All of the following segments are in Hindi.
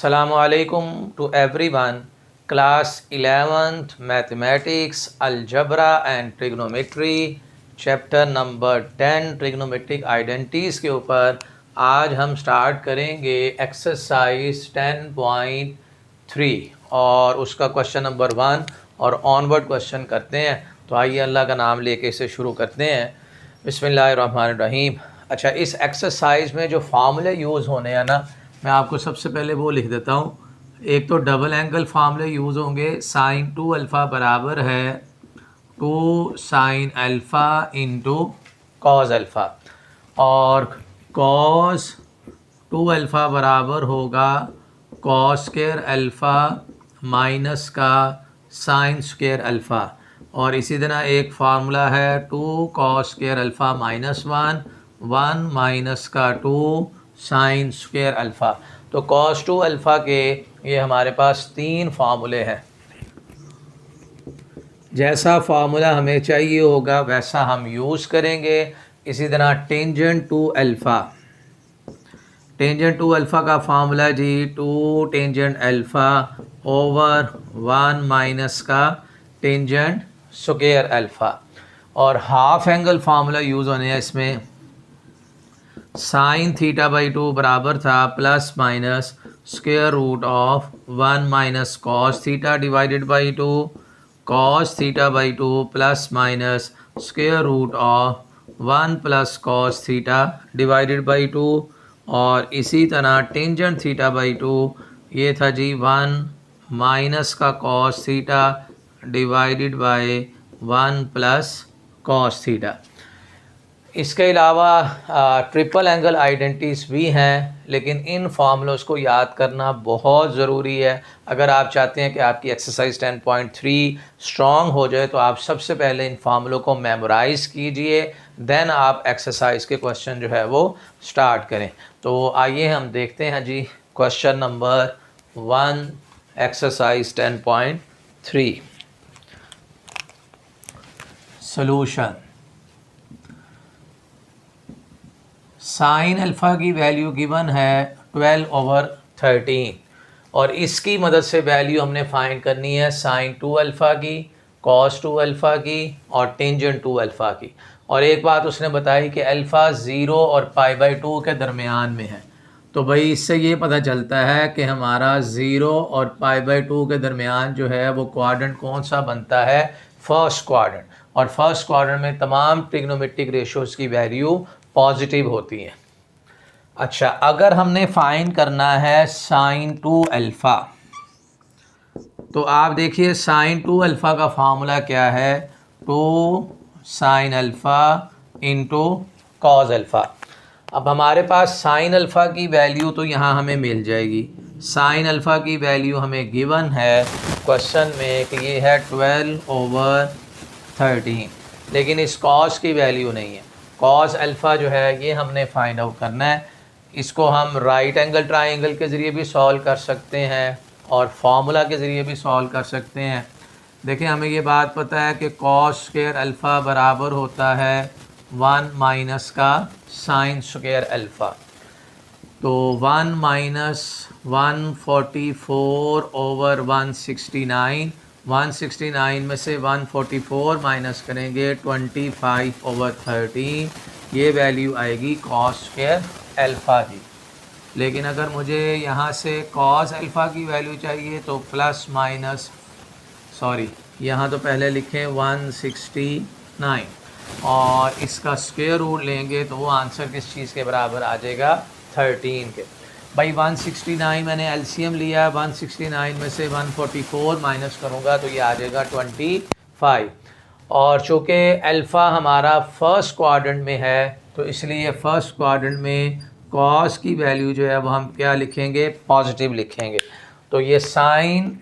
Assalamualaikum to everyone. Class 11th Mathematics, Algebra and Trigonometry, Chapter number 10 Trigonometric Identities के ऊपर आज हम स्टार्ट करेंगे एक्सरसाइज 10.3 और उसका क्वेश्चन नंबर 1 और ऑनवर्ड क्वेश्चन करते हैं। तो आइए अल्लाह का नाम लेके इसे शुरू करते हैं। बिस्मिल्लाहिर्रहमानिर्रहीम। अच्छा, इस एक्सरसाइज में जो फार्मूले यूज़ होने हैं ना, मैं आपको सबसे पहले वो लिख देता हूँ। एक तो डबल एंगल फार्मूले यूज़ होंगे। साइन 2 अल्फ़ा बराबर है 2 sine alpha into cos alpha, और कॉस 2 अल्फ़ा बराबर होगा कॉस स्क्वायर अल्फ़ा माइनस का साइन स्क्वायर अल्फ़ा। और इसी तरह एक फार्मूला है 2 cos square alpha minus 1 minus का 2 साइन स्क्वायर अल्फ़ा। तो कॉस 2 अल्फ़ा के ये हमारे पास 3 फार्मूले हैं। जैसा फार्मूला हमें चाहिए होगा वैसा हम यूज़ करेंगे। इसी तरह टेंजेंट 2 अल्फ़ा, टेंजेंट 2 अल्फ़ा का फार्मूला जी 2 टेंजेंट अल्फ़ा ओवर 1 माइनस का टेंजेंट स्क्वायर अल्फ़ा। और हाफ एंगल फार्मूला यूज़ होने हैं इसमें। साइन थीटा बाई 2 बराबर था plus minus square root of 1 minus cos theta divided by 2 cos theta by 2 plus minus square root of 1 plus cos theta divided by 2। और इसी तरह टेंजेंट थीटा बाई 2 ये था जी 1 माइनस का cos theta divided by 1 plus cos theta. इसके अलावा ट्रिपल एंगल आइडेंटिटीज़ भी हैं, लेकिन इन फार्मूलोज़ को याद करना बहुत ज़रूरी है। अगर आप चाहते हैं कि आपकी एक्सरसाइज 10.3 स्ट्रॉन्ग हो जाए तो आप सबसे पहले इन फार्मूलों को मेमोराइज़ कीजिए, देन आप एक्सरसाइज के क्वेश्चन जो है वो स्टार्ट करें। तो आइए हम देखते हैं जी question number 1 exercise 10.3 solution. Sine alpha की वैल्यू गिवन है 12/13 और इसकी मदद से वैल्यू हमने फाइंड करनी है साइन 2 अल्फ़ा की, कॉस 2 अल्फ़ा की और टेंजेंट 2 अल्फ़ा की। और एक बात उसने बताई कि अल्फ़ा 0 और π/2 के दरमियान में है। तो भाई इससे ये पता चलता है कि हमारा 0 और π/2 के दरमियान जो है वो क्वाड्रेंट कौन सा बनता है, फर्स्ट क्वाड्रेंट। और फर्स्ट क्वाड्रेंट में तमाम ट्रिग्नोमेट्रिक रेशोज़ की वैल्यू पॉजिटिव होती है। अच्छा, अगर हमने फाइंड करना है साइन 2 अल्फ़ा, तो आप देखिए साइन 2 अल्फ़ा का फार्मूला क्या है, 2 sine alpha into cos alpha. अब हमारे पास साइन अल्फ़ा की वैल्यू तो यहाँ हमें मिल जाएगी। साइन अल्फ़ा की वैल्यू हमें गिवन है क्वेश्चन में कि ये है 12/13, लेकिन इस कॉस की वैल्यू नहीं है। कॉस अल्फ़ा जो है ये हमने फाइंड आउट करना है। इसको हम राइट एंगल ट्राइंगल के ज़रिए भी सॉल्व कर सकते हैं और फार्मूला के ज़रिए भी सॉल्व कर सकते हैं। देखिए, हमें ये बात पता है कि कॉस स्क्वायर अल्फ़ा बराबर होता है 1 माइनस का साइन स्क्वायर अल्फ़ा। तो 1 माइनस 144 ओवर 169 में से 144 माइनस करेंगे 25/13, ये वैल्यू आएगी कॉस स्क्वायर अल्फ़ा की। लेकिन अगर मुझे यहाँ से कॉस अल्फ़ा की वैल्यू चाहिए तो प्लस माइनस यहाँ तो पहले लिखें 169 और इसका स्क्वायर रूट लेंगे तो वो आंसर किस चीज़ के बराबर आ जाएगा, 13 के। भाई 169 मैंने एलसीएम लिया, 169 में से 144 माइनस करूँगा तो ये आ जाएगा 25। और चूँकि अल्फ़ा हमारा फर्स्ट क्वाड्रेंट में है तो इसलिए फर्स्ट क्वाड्रेंट में कॉस की वैल्यू जो है वो हम क्या लिखेंगे, पॉजिटिव लिखेंगे। तो ये साइन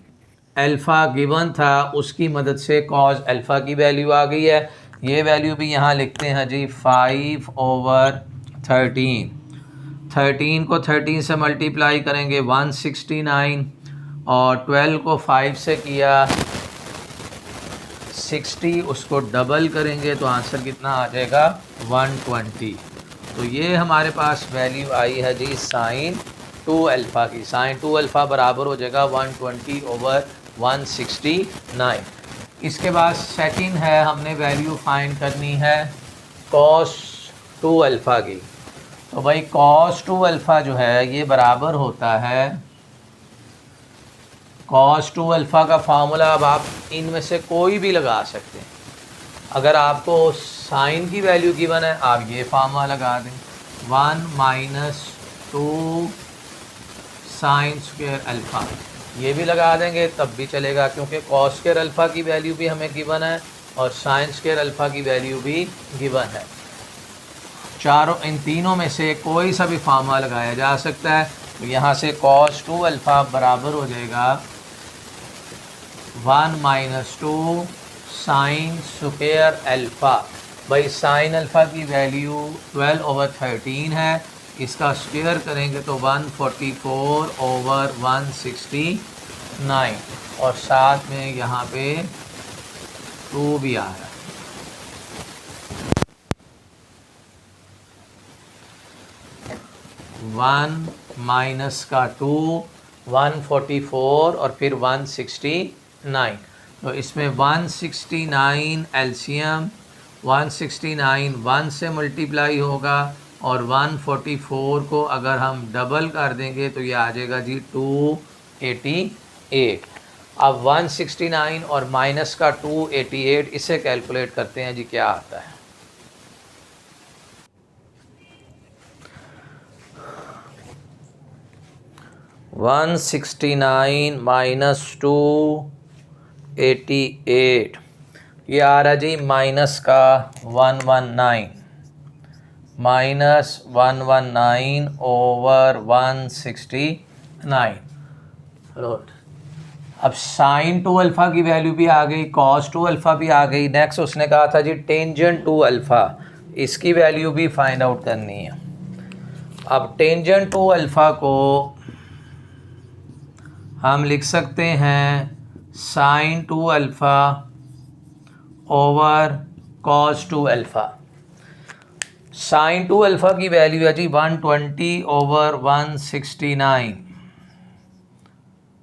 अल्फ़ा गिवन था, उसकी मदद से कॉस अल्फ़ा की वैल्यू आ गई है। ये वैल्यू भी यहाँ लिखते हैं जी 5/13। 13 को 13 से मल्टीप्लाई करेंगे 169 और 12 को 5 से किया 60, उसको डबल करेंगे तो आंसर कितना आ जाएगा, 120। तो ये हमारे पास वैल्यू आई है जी साइन 2 अल्फ़ा की। साइन 2 अल्फ़ा बराबर हो जाएगा 120/169। इसके बाद सेकंड है, हमने वैल्यू फाइंड करनी है कॉस 2 अल्फ़ा की। तो भाई कॉस 2 अल्फ़ा जो है ये बराबर होता है, कॉस 2 अल्फ़ा का फार्मूला अब आप इनमें से कोई भी लगा सकते हैं। अगर आपको साइन की वैल्यू गिवन है आप ये फार्मूला लगा दें, 1 - 2 साइन स्क्वायर अल्फ़ा, ये भी लगा देंगे तब भी चलेगा, क्योंकि कॉस स्क्वायर अल्फ़ा की वैल्यू भी हमें गिवन है और साइन स्क्वायर अल्फ़ा की वैल्यू भी गिवन है। चारों इन तीनों में से कोई सा भी फार्मूला लगाया जा सकता है। तो यहाँ से कॉस 2 अल्फ़ा बराबर हो जाएगा 1 - 2 साइन स्क्वायर अल्फ़ा। भाई साइन अल्फ़ा की वैल्यू 12/13 है, इसका स्क्वायर करेंगे तो 144/169 और साथ में यहाँ पे 2 भी आ रहा है। 1 माइनस का 2 144 और फिर 169। तो इसमें 169 एलसीएम 169 1 से मल्टीप्लाई होगा और 144 को अगर हम डबल कर देंगे तो ये आ जाएगा जी 288। अब 169 और माइनस का 288 इसे कैलकुलेट करते हैं जी, क्या आता है। वन 169 माइनस 288 ये आ रहा जी माइनस का 119 माइनस 119 ओवर 169। अब साइन 2 अल्फ़ा की वैल्यू भी आ गई, कॉस 2 अल्फ़ा भी आ गई। नेक्स्ट उसने कहा था जी टेंजेंट 2 अल्फ़ा, इसकी वैल्यू भी फाइंड आउट करनी है। अब टेंजेंट 2 अल्फ़ा को हम लिख सकते हैं sine 2 alpha over cos 2 alpha. Sine 2 alpha की वैल्यू है जी 120/169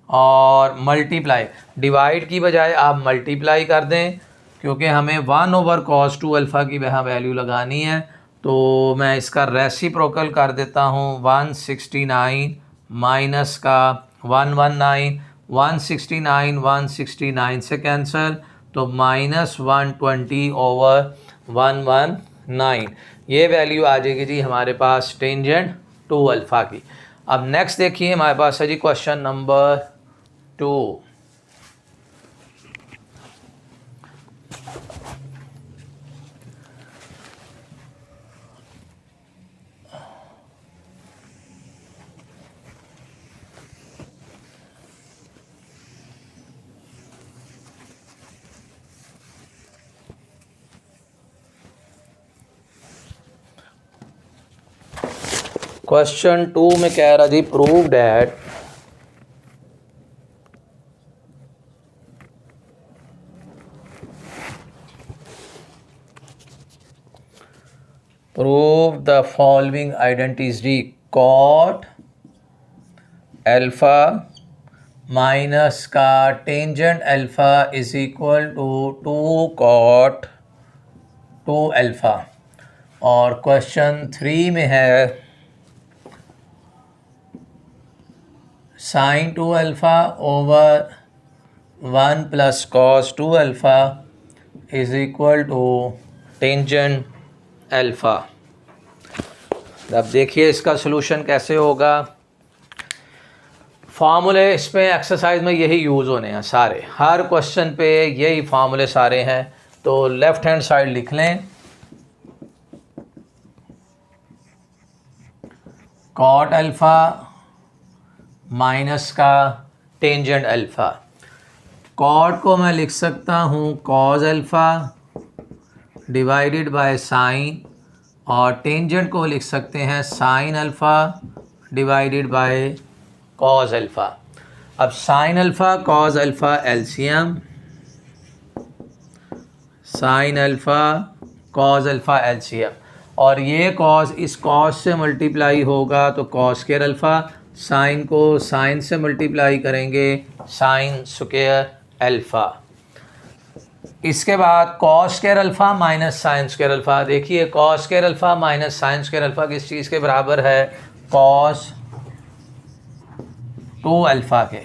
और मल्टीप्लाई, डिवाइड की बजाय आप मल्टीप्लाई कर दें, क्योंकि हमें 1/cos 2 अल्फ़ा की वहाँ वैल्यू लगानी है। तो मैं इसका रेसिप्रोकल कर देता हूँ, 169 माइनस का 119 169 169 से कैंसिल, तो -120/119 ये वैल्यू आ जाएगी जी हमारे पास टेंजेंट 2 अल्फ़ा की। अब नेक्स्ट देखिए हमारे पास है जी क्वेश्चन नंबर 2। क्वेश्चन 2 में कह रहा जी prove that prove the following identities जी, कॉट अल्फ़ा माइनस का tangent alpha is equal to 2 cot 2 alpha. और क्वेश्चन 3 में है sine 2 alpha over 1 + cos 2 alpha is equal to tangent alpha. अब देखिए इसका सलूशन कैसे होगा। फार्मूले इसमें एक्सरसाइज में यही यूज़ होने हैं सारे, हर क्वेश्चन पे यही फार्मूले सारे हैं। तो लेफ़्ट हैंड साइड लिख लें, कॉट अल्फ़ा माइनस का टेंजेंट अल्फ़ा। कॉट को मैं लिख सकता हूँ cos alpha divided by sine, और टेंजेंट को लिख सकते हैं sine alpha divided by cos alpha. अब sine alpha cos alpha LCM, sine alpha cos alpha LCM, और ये कॉज इस कॉज से मल्टीप्लाई होगा तो कॉस स्क्वायर अल्फ़ा, साइन को साइन से मल्टीप्लाई करेंगे, साइन स्क्वायर अल्फ़ा। इसके बाद cos square alpha minus sine square alpha. देखिए cos square alpha minus sine square alpha किस चीज़ के बराबर है, कॉस 2 अल्फ़ा के।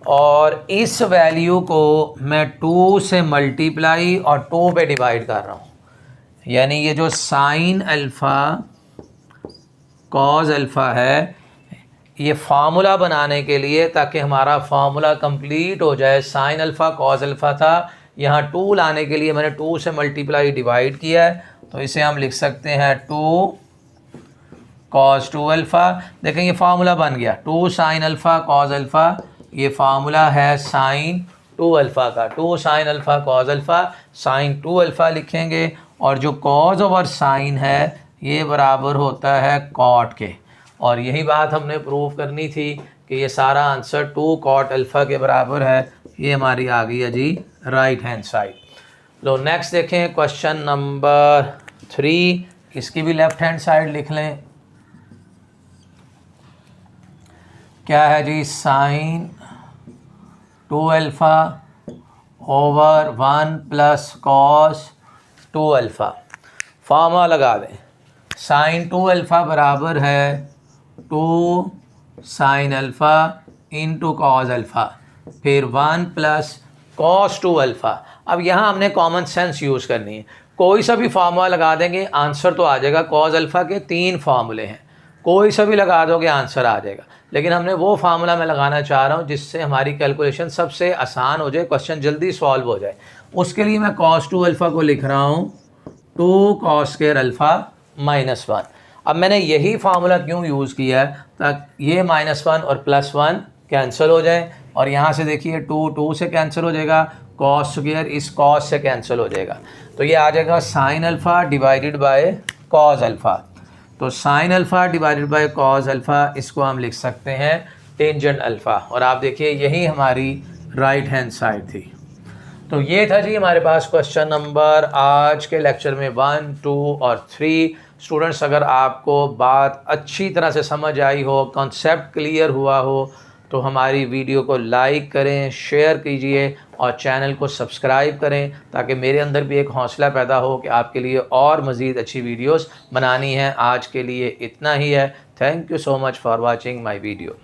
और इस वैल्यू को मैं 2 से मल्टीप्लाई और 2 पे डिवाइड कर रहा हूँ, यानी ये जो साइन अल्फ़ा कॉस अल्फ़ा है, ये फार्मूला बनाने के लिए, ताकि हमारा फार्मूला कंप्लीट हो जाए, साइन अल्फ़ा कॉस अल्फ़ा था, यहाँ 2 लाने के लिए मैंने 2 से मल्टीप्लाई डिवाइड किया है, तो इसे हम लिख सकते हैं 2 कॉस 2 अल्फ़ा। देखें ये फार्मूला बन गया, 2 साइन अल्फ़ा कॉस अल्फ़ा, ये फार्मूला है साइन 2 अल्फ़ा का। 2 sine alpha cos alpha, sine 2 alpha लिखेंगे, और जो कॉस ओवर साइन है ये बराबर होता है कॉट के। और यही बात हमने प्रूव करनी थी कि ये सारा आंसर 2 कॉट अल्फ़ा के बराबर है। ये हमारी आ गई है जी राइट हैंड साइड। लो नेक्स्ट देखें क्वेश्चन नंबर 3, इसकी भी लेफ़्ट हैंड साइड लिख लें। क्या है जी, sine 2 alpha over 1 plus cos 2 alpha. Formula लगा दें, साइन 2 अल्फ़ा बराबर है 2 sine alpha into cos alpha, फिर 1 प्लस कॉस 2 अल्फ़ा। अब यहाँ हमने कॉमन सेंस यूज़ करनी है, कोई सा भी फार्मूला लगा देंगे आंसर तो आ जाएगा। कॉस अल्फ़ा के 3 फार्मूले हैं, कोई सा भी लगा दोगे आंसर आ जाएगा, लेकिन हमने वो फार्मूला मैं लगाना चाह रहा हूँ जिससे हमारी कैलकुलेशन सबसे आसान हो जाए, क्वेश्चन जल्दी सॉल्व हो जाए। उसके लिए मैं कॉस 2 अल्फ़ा को लिख रहा हूँ 2 कॉस स्क्वायर अल्फ़ा माइनस 1। अब मैंने यही फार्मूला क्यों यूज़ किया है, ताकि ये -1 और +1 कैंसिल हो जाए, और यहाँ से देखिए 2 से कैंसिल हो जाएगा, कॉस स्क्वायर इस कॉस से कैंसिल हो जाएगा, तो ये आ जाएगा sine alpha divided by cos alpha. तो sine alpha divided by cos alpha, इसको हम लिख सकते हैं टेंजेंट अल्फ़ा। और आप देखिए यही हमारी राइट हैंड साइड थी। तो ये था जी हमारे पास क्वेश्चन नंबर आज के लेक्चर में 1, 2 और 3। स्टूडेंट्स अगर आपको बात अच्छी तरह से समझ आई हो, कॉन्सेप्ट क्लियर हुआ हो, तो हमारी वीडियो को लाइक करें, शेयर कीजिए और चैनल को सब्सक्राइब करें, ताकि मेरे अंदर भी एक हौसला पैदा हो कि आपके लिए और मज़ीद अच्छी वीडियोस बनानी है। आज के लिए इतना ही है। Thank you so much for watching my video.